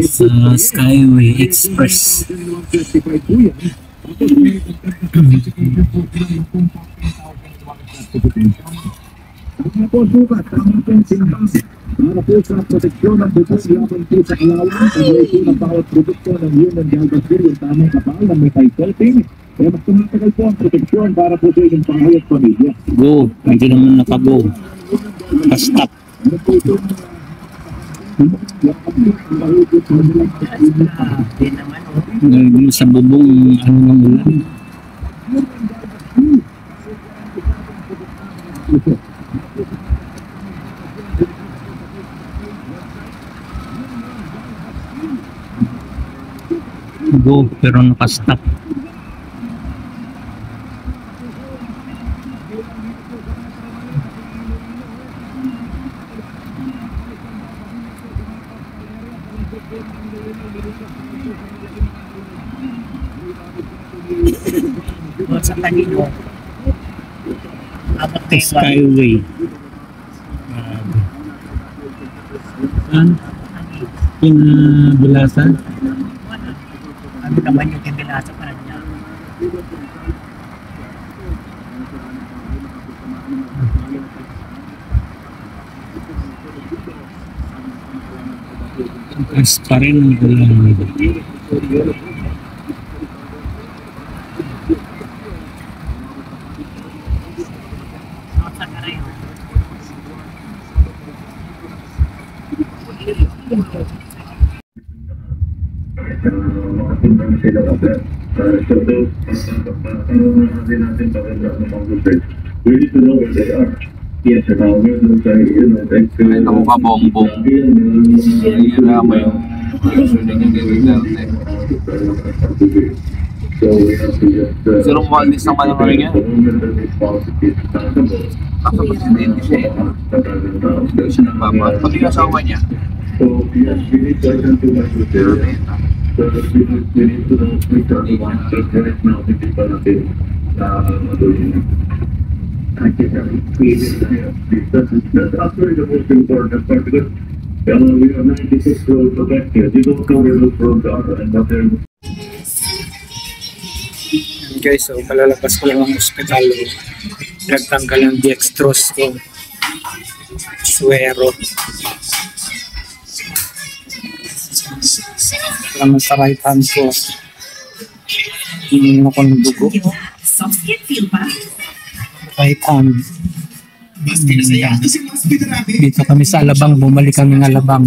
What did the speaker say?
Sa Skyway Express. Tama po sukat, tama pong sinbase para po sa proteksyon ng bukas laban po sa alawan at po ng bawat produkto ng human galvasville yung tamang kapal na may coating. Kaya mas tumatagal po ang proteksyon para po sa inyong panghay at pamilya. Go, hindi naman nakago. Pa-stop. Ngayon sa bubong ano ng ulan. Go, pero nakastop. Sa kanino? Skyway. Pinabilasan? Ano naman yung kibilasa pa niya? Mas pa rin ang ulan. We need to know where they are. Yes, sir. Ay, naku ka bongbong. Hira mo yung susunod yung Duterte. Si Romualdez naman ang rin yan. Nasa presidente siya eh. Hindi siya nagbabal. Pati yung asawa niya. Pero na yun. That's actually the most important part because we have 96 roads protected. You don't know where those roads are and what they're. Guys, so palalabas ko lang ang ospital. Nagtanggal ang dextrose ko. Suero. Naman sa right hand ko. Hindi ako ng dugo. Right hand. Dito kami sa Alabang, bumalik kami ng Alabang.